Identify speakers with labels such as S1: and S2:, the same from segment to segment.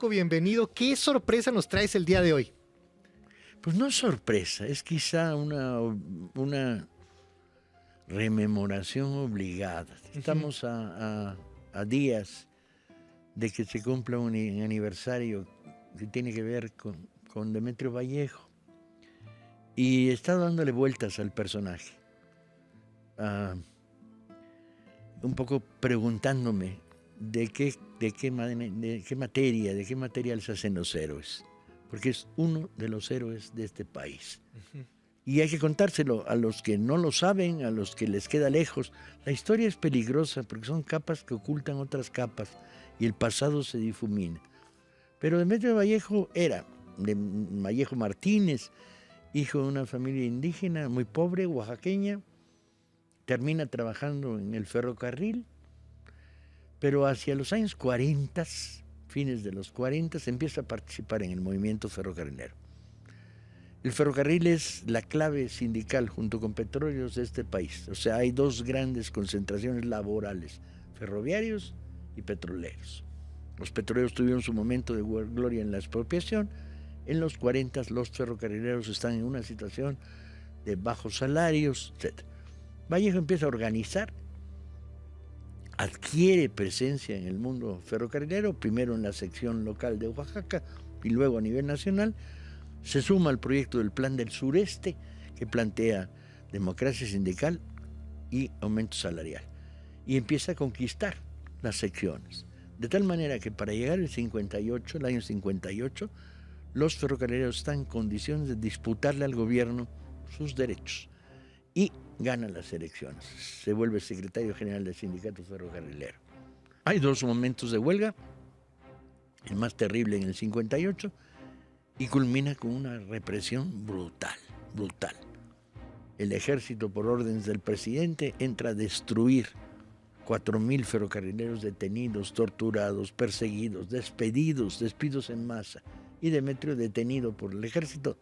S1: Paco, bienvenido. ¿Qué sorpresa nos traes el día de hoy?
S2: Pues no es sorpresa, es quizá una rememoración obligada. Estamos a días de que se cumpla un aniversario que tiene que ver con Demetrio Vallejo. Y he estado dándole vueltas al personaje, un poco preguntándome de qué material se hacen los héroes, porque es uno de los héroes de este país. Y hay que contárselo a los que no lo saben, a los que les queda lejos. La historia es peligrosa porque son capas que ocultan otras capas y el pasado se difumina. Pero Demetrio Vallejo era de Vallejo Martínez, hijo de una familia indígena muy pobre, oaxaqueña. Termina trabajando en el ferrocarril, pero hacia los años 40, fines de los 40, se empieza a participar en el movimiento ferrocarrilero. El ferrocarril es la clave sindical junto con petróleos de este país. O sea, hay dos grandes concentraciones laborales, ferroviarios y petroleros. Los petroleros tuvieron su momento de gloria en la expropiación. En los 40 los ferrocarrileros están en una situación de bajos salarios, etc. Vallejo empieza a organizar, adquiere presencia en el mundo ferrocarrilero, primero en la sección local de Oaxaca y luego a nivel nacional. Se suma al proyecto del Plan del Sureste, que plantea democracia sindical y aumento salarial. Y empieza a conquistar las secciones. De tal manera que para llegar al 58, el año 58, los ferrocarrileros están en condiciones de disputarle al gobierno sus derechos. Y gana las elecciones. Se vuelve secretario general del sindicato ferrocarrilero. Hay dos momentos de huelga, el más terrible en el 58, y culmina con una represión brutal. El ejército, por órdenes del presidente, entra a destruir 4.000 ferrocarrileros detenidos, torturados, perseguidos, despidos en masa. Y Demetrio detenido por el ejército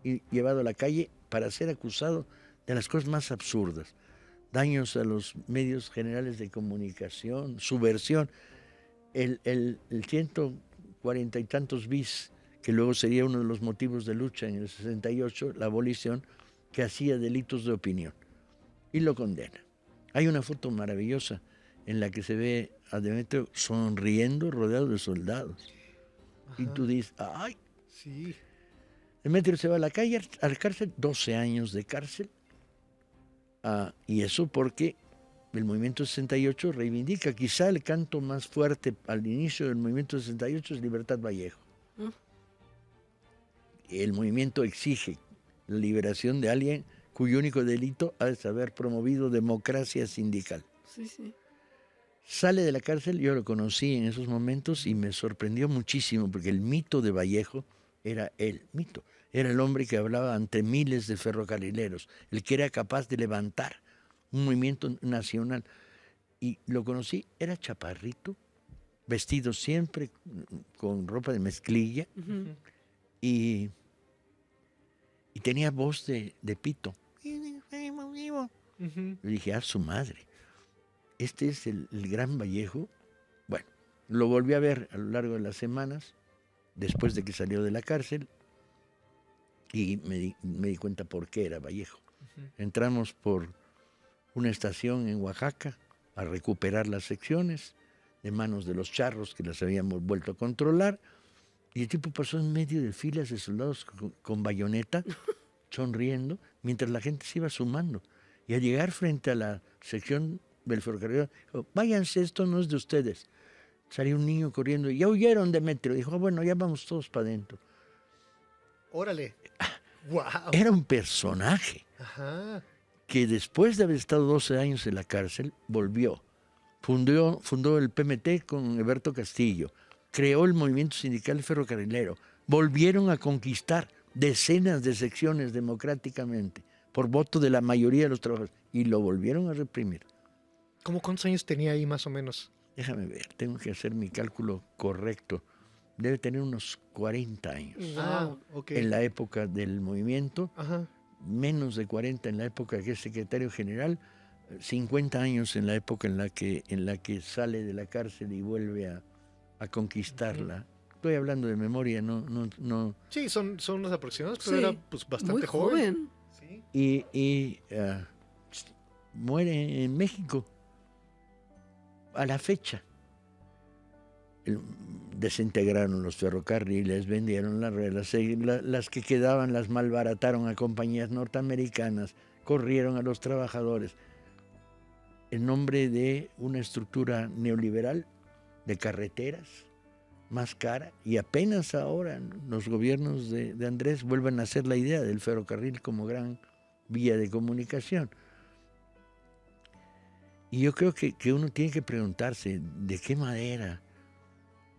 S2: y llevado a la calle para ser acusado de las cosas más absurdas: daños a los medios generales de comunicación, subversión, el 140 y tantos bis, que luego sería uno de los motivos de lucha en el 68, la abolición, que hacía delitos de opinión, y lo condena. Hay una foto maravillosa en la que se ve a Demetrio sonriendo, rodeado de soldados. Ajá. Y tú dices, ¡ay!
S1: Sí.
S2: Demetrio se va a la calle, a la cárcel, 12 años de cárcel. Y eso porque el movimiento 68 reivindica, quizá el canto más fuerte al inicio del movimiento 68 es Libertad Vallejo. El movimiento exige la liberación de alguien cuyo único delito ha de haber promovido democracia sindical.
S3: Sí.
S2: Sale de la cárcel, yo lo conocí en esos momentos y me sorprendió muchísimo porque el mito de Vallejo era el mito. Era el hombre que hablaba ante miles de ferrocarrileros, el que era capaz de levantar un movimiento nacional. Y lo conocí, era chaparrito, vestido siempre con ropa de mezclilla, y tenía voz de pito. Yo dije, a su madre, este es el gran Vallejo. Bueno, lo volví a ver a lo largo de las semanas, después de que salió de la cárcel, y me di cuenta por qué era Vallejo. Entramos por una estación en Oaxaca a recuperar las secciones de manos de los charros que las habíamos vuelto a controlar, y el tipo pasó en medio de filas de soldados con bayoneta, sonriendo, mientras la gente se iba sumando. Y al llegar frente a la sección del ferrocarril, dijo, váyanse, esto no es de ustedes. Salió un niño corriendo, ya huyeron, Demetrio. Dijo, bueno, ya vamos todos para adentro.
S1: Órale. Wow.
S2: Era un personaje.
S1: Ajá.
S2: Que después de haber estado 12 años en la cárcel, volvió. Fundó el PMT con Eberto Castillo. Creó el movimiento sindical ferrocarrilero. Volvieron a conquistar decenas de secciones democráticamente por voto de la mayoría de los trabajadores, y lo volvieron a reprimir.
S1: ¿Cómo cuántos años tenía ahí más o menos?
S2: Déjame ver, tengo que hacer mi cálculo correcto. Debe tener unos 40 años.
S1: Okay.
S2: En la época del movimiento.
S1: Ajá.
S2: Menos de 40 en la época que es secretario general, 50 años en la época en la que sale de la cárcel y vuelve a conquistarla Estoy hablando de memoria, no.
S1: Sí, son los aproximados, pero
S3: Sí,
S1: era pues bastante
S3: muy joven.
S1: Sí.
S2: Y muere en México a la fecha. Desintegraron los ferrocarriles, vendieron las que quedaban las malbarataron a compañías norteamericanas, corrieron a los trabajadores en nombre de una estructura neoliberal de carreteras más cara, y apenas ahora los gobiernos de Andrés vuelven a hacer la idea del ferrocarril como gran vía de comunicación. Y yo creo que uno tiene que preguntarse de qué manera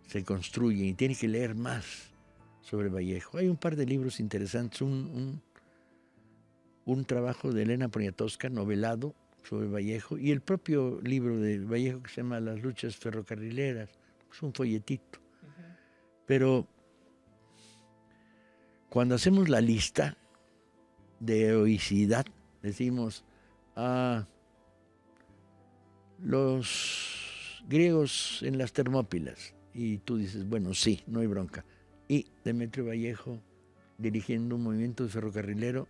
S2: se construye, y tiene que leer más sobre Vallejo. Hay un par de libros interesantes, un trabajo de Elena Poniatowska, novelado, sobre Vallejo, y el propio libro de Vallejo que se llama Las luchas ferrocarrileras, es un folletito. Pero cuando hacemos la lista de heroicidad, decimos, los griegos en las Termópilas, y tú dices, bueno, sí, no hay bronca. Y Demetrio Vallejo dirigiendo un movimiento ferrocarrilero,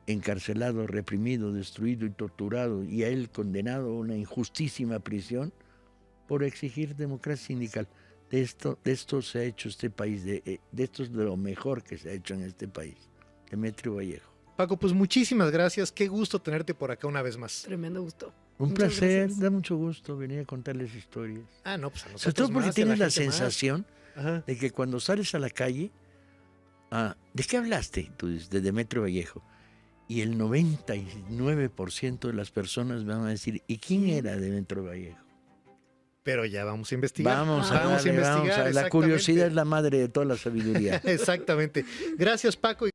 S2: encarcelado, reprimido, destruido y torturado, y a él condenado a una injustísima prisión por exigir democracia sindical. De esto se ha hecho este país, de esto es de lo mejor que se ha hecho en este país. Demetrio Vallejo.
S1: Paco, pues muchísimas gracias. Qué gusto tenerte por acá una vez más.
S3: Tremendo gusto.
S2: Un
S3: Muchas
S2: placer,
S3: gracias.
S2: da mucho gusto venir a contarles historias.
S1: Ah, no, pues a
S2: Sobre
S1: nosotros
S2: todo porque
S1: más, y a
S2: tienes la
S1: gente más.
S2: sensación
S1: Ajá.
S2: de que cuando sales a la calle, ¿de qué hablaste? Tú dices, de Demetrio Vallejo. Y el 99% de las personas van a decir, ¿y quién era Demetrio Vallejo?
S1: Pero ya vamos a investigar.
S2: Vamos a
S1: Vamos a
S2: darle,
S1: investigar.
S2: La
S1: exactamente.
S2: curiosidad es la madre de toda la sabiduría.
S1: Exactamente. Gracias, Paco.